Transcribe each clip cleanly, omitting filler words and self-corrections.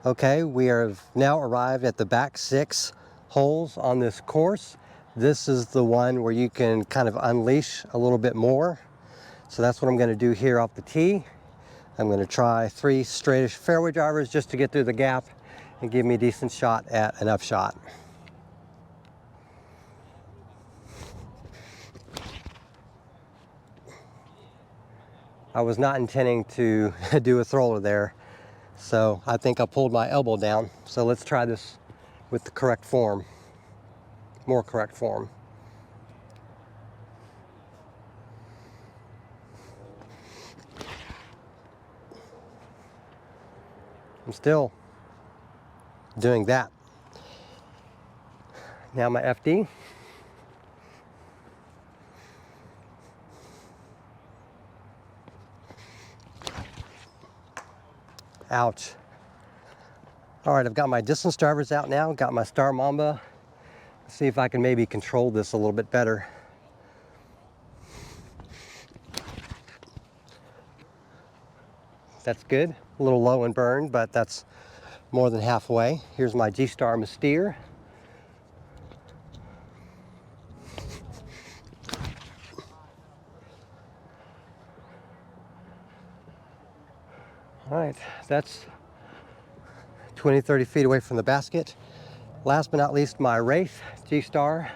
Okay, we have now arrived at the back 6 holes on this course. This is the one where you can kind of unleash a little bit more. So that's what I'm going to do here off the tee. I'm going to try 3 straightish fairway drivers just to get through the gap and give me a decent shot at an upshot. I was not intending to do a thrower there, so I think I pulled my elbow down. So let's try this with the correct form, more correct form. I'm still doing that. Now my FD. Ouch. All right, I've got my distance drivers out now, got my Star Mamba. Let's see if I can maybe control this a little bit better. That's good. A little low and burned, but that's more than halfway. Here's my G-Star Mystere. All right, that's 20, 30 feet away from the basket. Last but not least, my Wraith G-Star.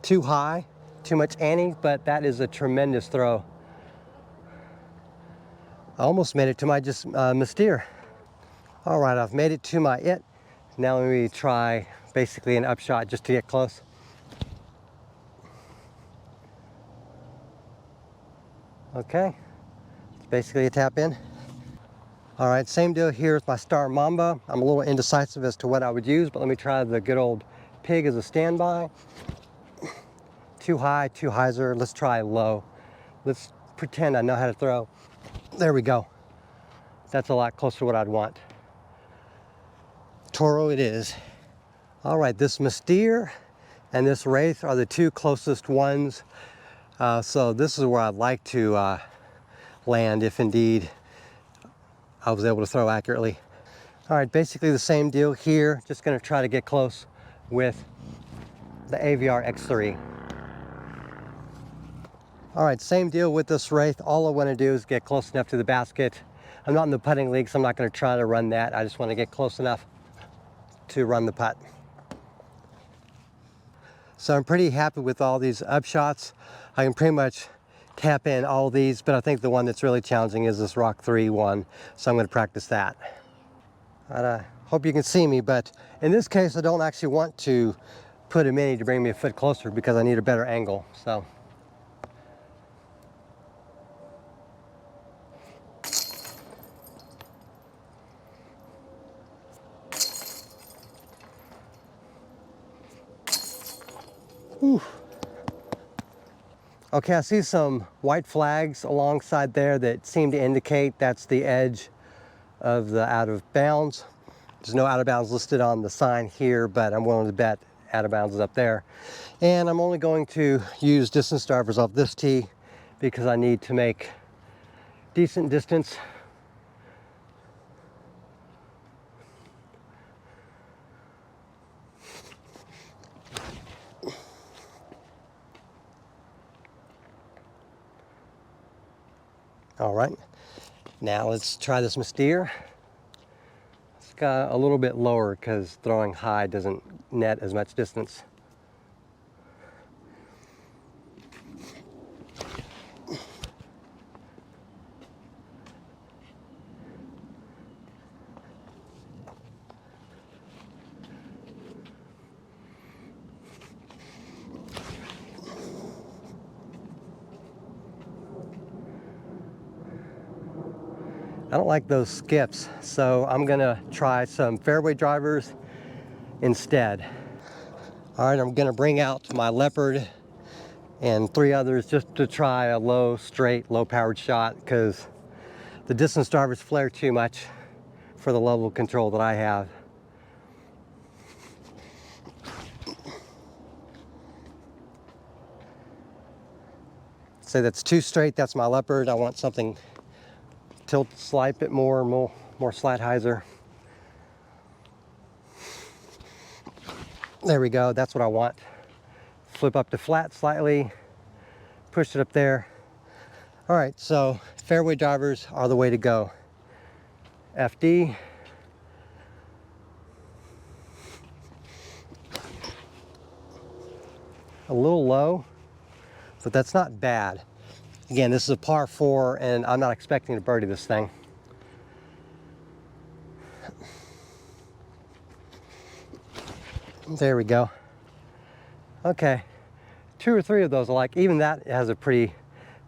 Too high, too much Annie, but that is a tremendous throw. I almost made it to my Mystere. All right, I've made it to my it. Now let me try basically an upshot just to get close. Okay, it's basically a tap in. All right, same deal here with my Star Mamba. I'm a little indecisive as to what I would use, but let me try the good old pig as a standby. Too high, too hyzer. Let's try low. Let's pretend I know how to throw. There we go. That's a lot closer to what I'd want. Toro it is. All right, this Mystere and this Wraith are the 2 closest ones. So this is where I'd like to land if indeed I was able to throw accurately. All right, basically the same deal here. Just gonna try to get close with the AVR X3. All right, same deal with this Wraith. All I wanna do is get close enough to the basket. I'm not in the putting league, so I'm not gonna try to run that. I just wanna get close enough to run the putt. So I'm pretty happy with all these upshots. I can pretty much tap in all these, but I think the one that's really challenging is this Rock 3 one. So I'm gonna practice that. I hope you can see me, but in this case, I don't actually want to put a mini to bring me a foot closer because I need a better angle, so. Whew. Okay, I see some white flags alongside there that seem to indicate that's the edge of the out of bounds. There's no out of bounds listed on the sign here, but I'm willing to bet out of bounds is up there. And I'm only going to use distance drivers off this tee because I need to make decent distance. All right, now let's try this Mystere. It's got a little bit lower because throwing high doesn't net as much distance. I don't like those skips, so I'm gonna try some fairway drivers instead. All right, I'm gonna bring out my Leopard and 3 others just to try a low, straight, low-powered shot because the distance drivers flare too much for the level of control that I have. Say that's too straight, that's my leopard. I want something tilt, slide it more slide hyzer. There we go, that's what I want. Flip up to flat slightly, push it up there. All right, so fairway drivers are the way to go. FD. A little low, but that's not bad. Again, this is a par 4 and I'm not expecting to birdie this thing. There we go. Okay, 2 or 3 of those I like. Even that has a pretty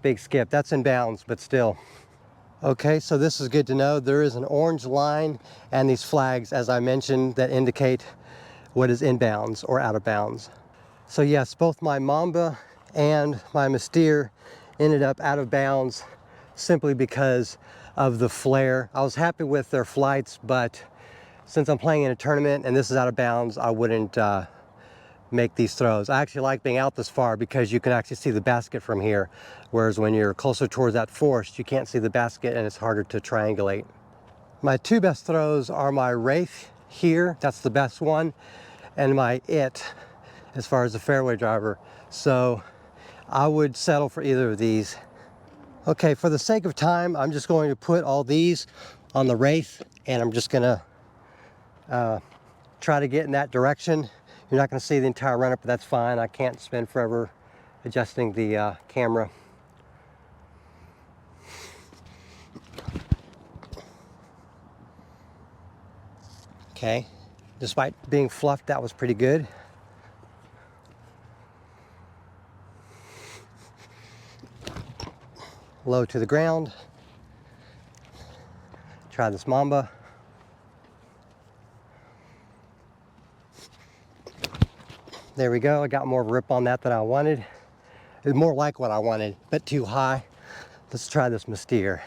big skip. That's in bounds, but still. Okay, so this is good to know. There is an orange line and these flags, as I mentioned, that indicate what is in bounds or out of bounds. So yes, both my Mamba and my Mystere ended up out of bounds simply because of the flare. I was happy with their flights, but since I'm playing in a tournament and this is out of bounds, I wouldn't make these throws. I actually like being out this far because you can actually see the basket from here, whereas when you're closer towards that forest, you can't see the basket and it's harder to triangulate. My 2 best throws are my Wraith here, that's the best one, and my It as far as the fairway driver. So I would settle for either of these. Okay, for the sake of time, I'm just going to put all these on the Wraith and I'm just gonna try to get in that direction. You're not gonna see the entire run up, but that's fine. I can't spend forever adjusting the camera. Okay, despite being fluffed, that was pretty good. Low to the ground. Try this Mamba. There we go. I got more of a rip on that than I wanted. It was more like what I wanted, but too high. Let's try this Mystere.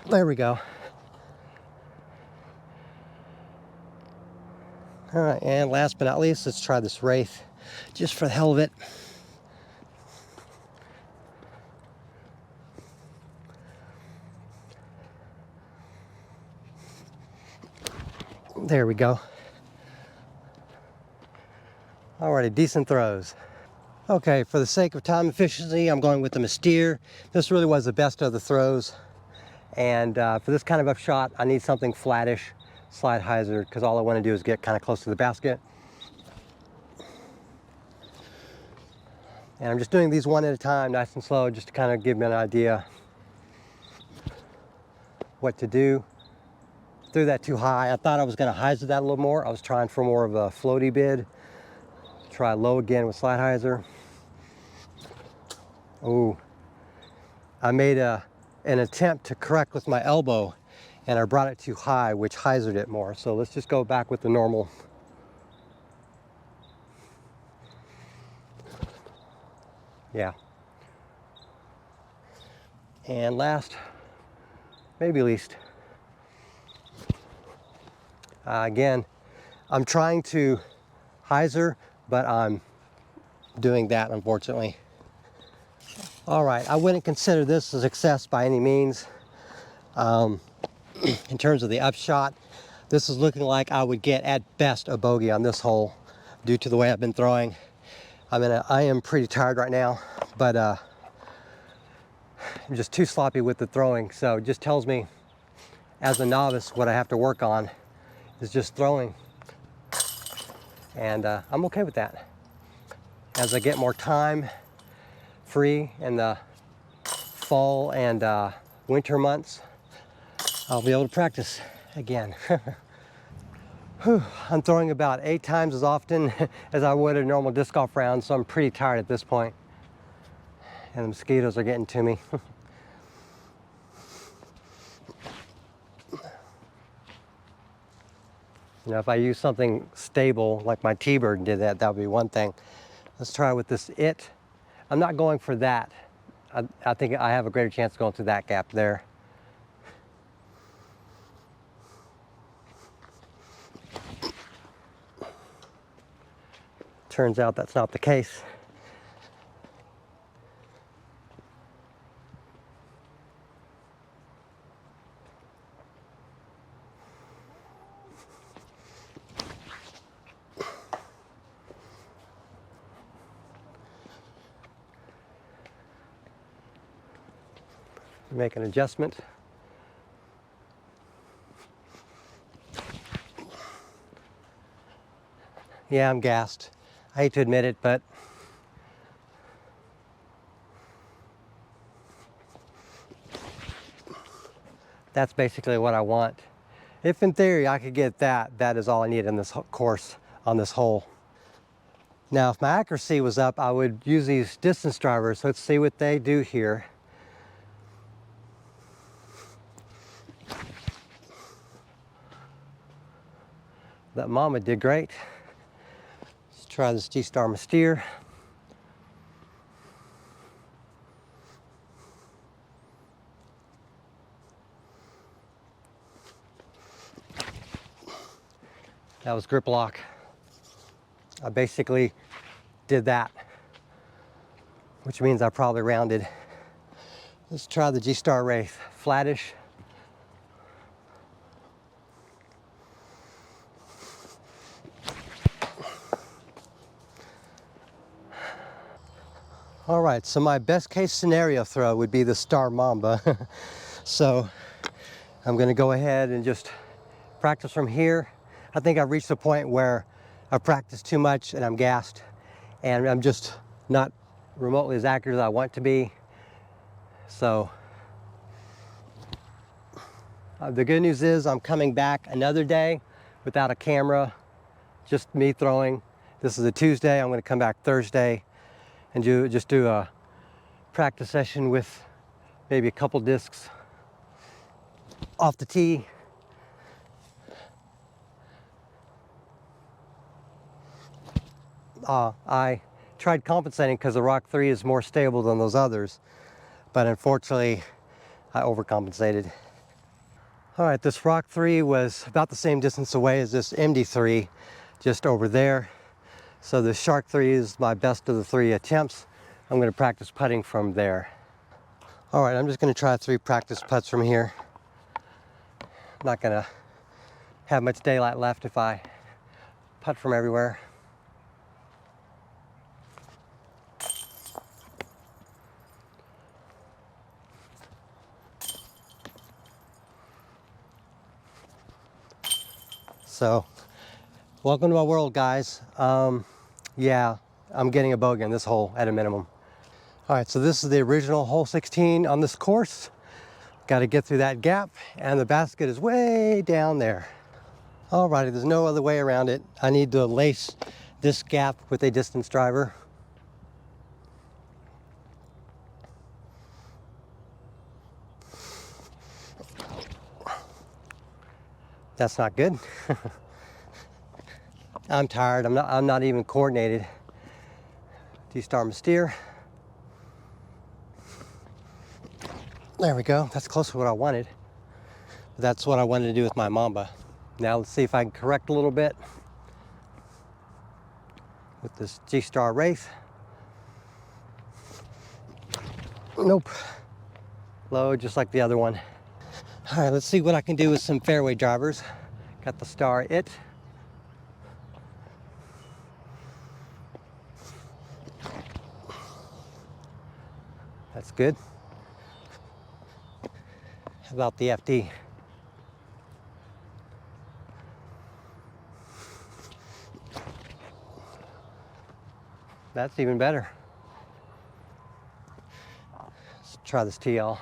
There we go. All right, and last but not least, let's try this Wraith, just for the hell of it. There we go. Alrighty, decent throws. Okay, for the sake of time efficiency, I'm going with the Mystere. This really was the best of the throws. And for this kind of upshot, I need something flattish, slide hyzer, because all I want to do is get kind of close to the basket. And I'm just doing these one at a time, nice and slow, just to kind of give me an idea what to do. Threw that too high. I thought I was going to hyzer that a little more. I was trying for more of a floaty bid. Try low again with slide hyzer. Oh, I made an attempt to correct with my elbow and I brought it too high, which hyzered it more. So let's just go back with the normal. Yeah. And last, maybe least, again, I'm trying to hyzer, but I'm doing that, unfortunately. All right, I wouldn't consider this a success by any means. In terms of the upshot, this is looking like I would get at best a bogey on this hole due to the way I've been throwing. I am pretty tired right now, but I'm just too sloppy with the throwing. So it just tells me, as a novice, what I have to work on is just throwing. And I'm okay with that. As I get more time free in the fall and winter months, I'll be able to practice again. I'm throwing about 8 times as often as I would a normal disc golf round, so I'm pretty tired at this point. And the mosquitoes are getting to me. You know, if I use something stable like my T-Bird did that would be one thing. Let's try with this It. I'm not going for that. I think I have a greater chance of going through that gap there. Turns out that's not the case. Make an adjustment. Yeah, I'm gassed. I hate to admit it, but that's basically what I want. If in theory I could get that, that is all I need in this course on this hole. Now, if my accuracy was up, I would use these distance drivers. Let's see what they do here. That mama did great. Let's try this G-Star Mystere. That was grip lock. I basically did that, which means I probably rounded. Let's try the G-Star Wraith. Flattish. All right, so my best case scenario throw would be the Star Mamba. So I'm gonna go ahead and just practice from here. I think I've reached the point where I've practiced too much and I'm gassed and I'm just not remotely as accurate as I want to be. So the good news is I'm coming back another day without a camera, just me throwing. This is a Tuesday. I'm gonna come back Thursday and just do a practice session with maybe a couple discs off the tee. I tried compensating because the Rock 3 is more stable than those others, but unfortunately I overcompensated. All right, this Rock 3 was about the same distance away as this MD3, just over there. So the Shark 3 is my best of the 3 attempts. I'm going to practice putting from there. All right, I'm just going to try 3 practice putts from here. I'm not going to have much daylight left if I putt from everywhere. So, welcome to my world, guys. Yeah, I'm getting a bogey in this hole at a minimum. All right, so this is the original hole 16 on this course. Got to get through that gap, and the basket is way down there. All righty, there's no other way around it. I need to lace this gap with a distance driver. That's not good. I'm tired. I'm not even coordinated. G-Star Mystere. There we go. That's close to what I wanted. That's what I wanted to do with my Mamba. Now let's see if I can correct a little bit with this G-Star Wraith. Nope. Low, just like the other one. All right, let's see what I can do with some fairway drivers. Got the Star It. That's good. How about the FD? That's even better. Let's try this TL.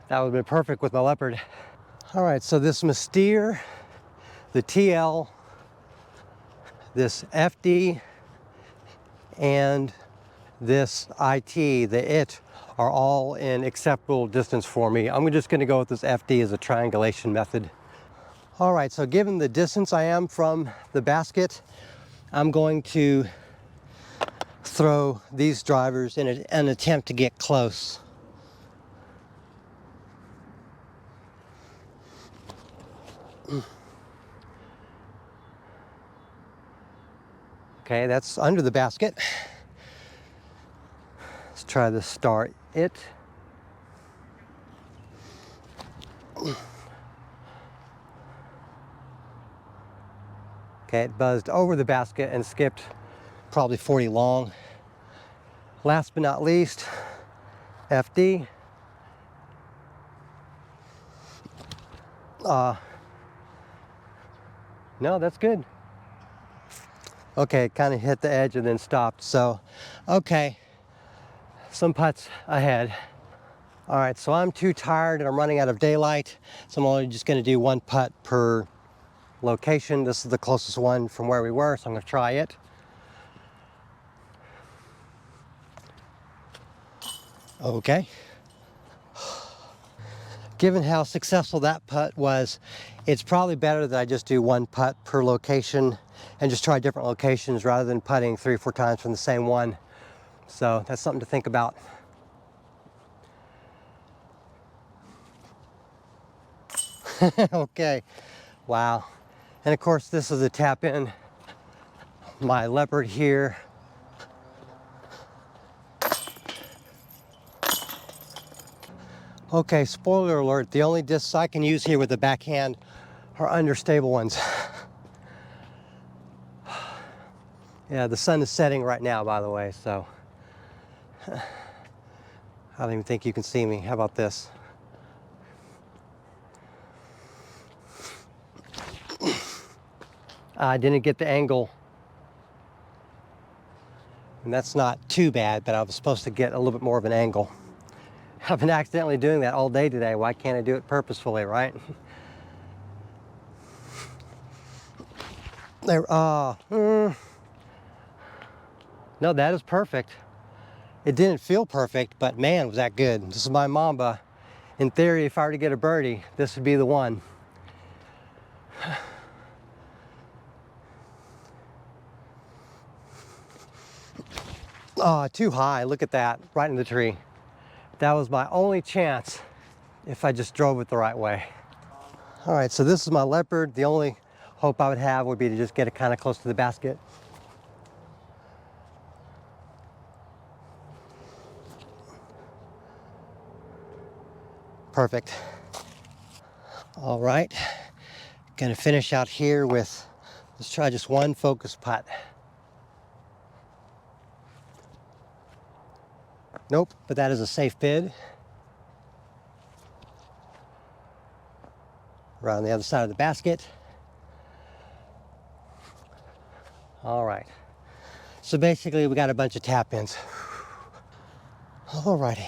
That would have been perfect with my Leopard. All right, so this Mystere, the TL, this FD, and this IT, the IT, are all in acceptable distance for me. I'm just gonna go with this FD as a triangulation method. All right, so given the distance I am from the basket, I'm going to throw these drivers in an attempt to get close. Okay, that's under the basket. Let's try to start it. Okay, it buzzed over the basket and skipped probably 40 long. Last but not least, FD. No, that's good. Okay, it kind of hit the edge and then stopped. So, okay, some putts ahead. All right, so I'm too tired and I'm running out of daylight. So I'm only just gonna do one putt per location. This is the closest one from where we were, so I'm gonna try it. Okay. Given how successful that putt was, it's probably better that I just do one putt per location and just try different locations rather than putting 3 or 4 times from the same one. So that's something to think about. Okay, wow. And of course this is a tap in. My leopard here. Okay, spoiler alert, the only discs I can use here with the backhand are understable ones. Yeah, the sun is setting right now, by the way, so I don't even think you can see me. How about this? I didn't get the angle, and that's not too bad, but I was supposed to get a little bit more of an angle. I've been accidentally doing that all day today. Why can't I do it purposefully, right? There, no, that is perfect. It didn't feel perfect, but man, was that good. This is my Mamba. In theory, if I were to get a birdie, this would be the one. Oh, too high. Look at that, right in the tree. That was my only chance if I just drove it the right way. All right, so this is my leopard. The only hope I would have would be to just get it kind of close to the basket. Perfect. All right, gonna finish out here with, let's try just one focus putt. Nope, but that is a safe bid. Around the other side of the basket. All right, so basically we got a bunch of tap-ins. All righty.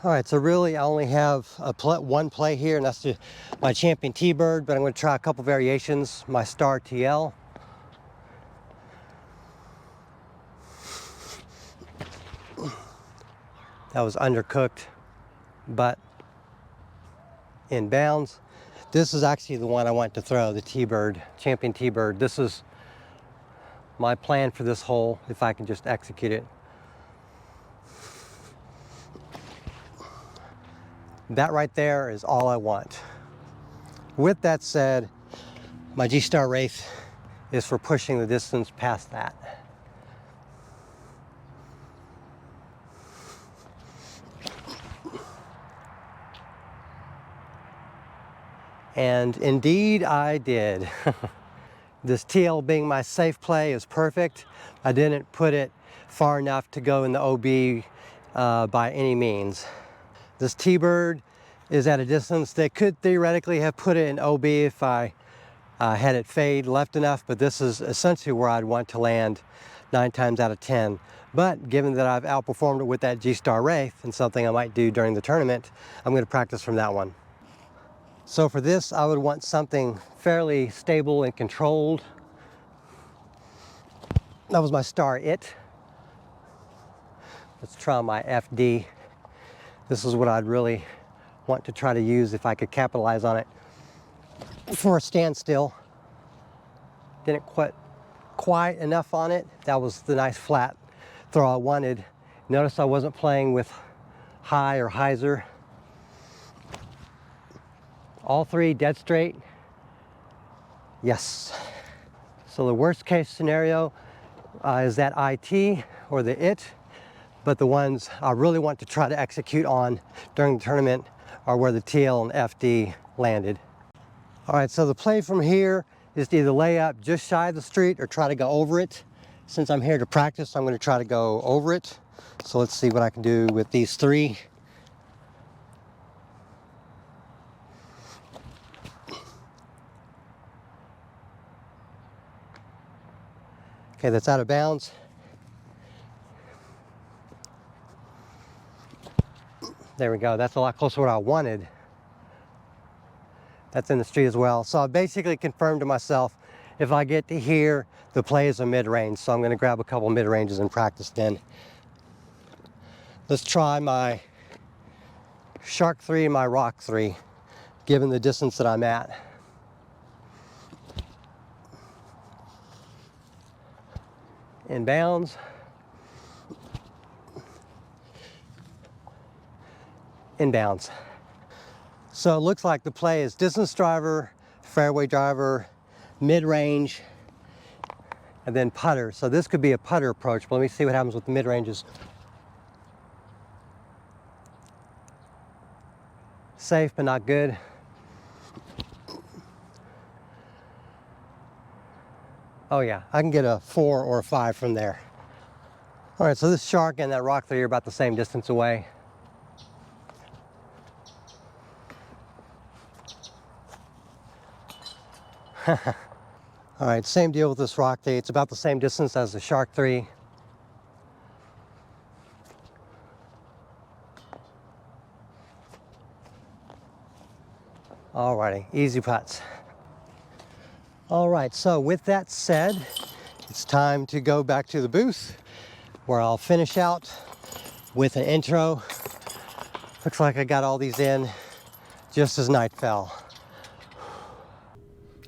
All right, so really I only have one play here, and that's my Champion T-Bird, but I'm going to try a couple variations. My Star TL. That was undercooked, but in bounds. This is actually the one I want to throw, the T-Bird, Champion T-Bird. This is my plan for this hole, if I can just execute it. That right there is all I want. With that said, my G-Star Wraith is for pushing the distance past that. And indeed I did. This TL being my safe play is perfect. I didn't put it far enough to go in the OB by any means. This T-Bird is at a distance that could theoretically have put it in OB if I had it fade left enough, but this is essentially where I'd want to land 9 times out of 10. But given that I've outperformed it with that G-Star Wraith and something I might do during the tournament, I'm going to practice from that one. So for this, I would want something fairly stable and controlled. That was my Star It. Let's try my FD. This is what I'd really want to try to use if I could capitalize on it for a standstill. Didn't quite enough on it. That was the nice flat throw I wanted. Notice I wasn't playing with high or hyzer. All three dead straight. Yes. So the worst case scenario is that IT or the IT, but the ones I really want to try to execute on during the tournament are where the TL and FD landed. All right, so the play from here is to either lay up just shy of the street or try to go over it. Since I'm here to practice, I'm going to try to go over it. So let's see what I can do with these three. Okay, that's out of bounds. There we go. That's a lot closer to what I wanted. That's in the street as well. So I basically confirmed to myself, if I get to here, the play is a mid-range. So I'm going to grab a couple mid-ranges and practice then. Let's try my Shark 3 and my Rock 3, given the distance that I'm at. Inbounds. Inbounds. So it looks like the play is distance driver, fairway driver, mid-range, and then putter. So this could be a putter approach, but let me see what happens with the mid-ranges. Safe, but not good. Oh yeah, I can get a 4 or a 5 from there. All right, so this Shark and that Rock 3 are about the same distance away. All right, same deal with this Rock 3. It's about the same distance as the Shark 3. Alrighty, easy putts. All right, so with that said, it's time to go back to the booth where I'll finish out with an intro. Looks like I got all these in just as night fell.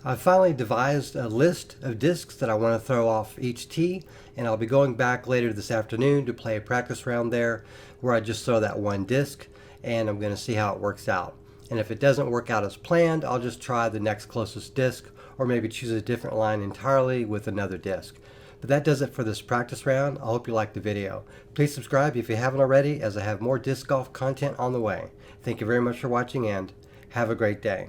I finally devised a list of discs that I want to throw off each tee, and I'll be going back later this afternoon to play a practice round there where I just throw that one disc, and I'm going to see how it works out. And if it doesn't work out as planned, I'll just try the next closest disc, or maybe choose a different line entirely with another disc. But that does it for this practice round. I hope you liked the video. Please subscribe if you haven't already, as I have more disc golf content on the way. Thank you very much for watching, and have a great day.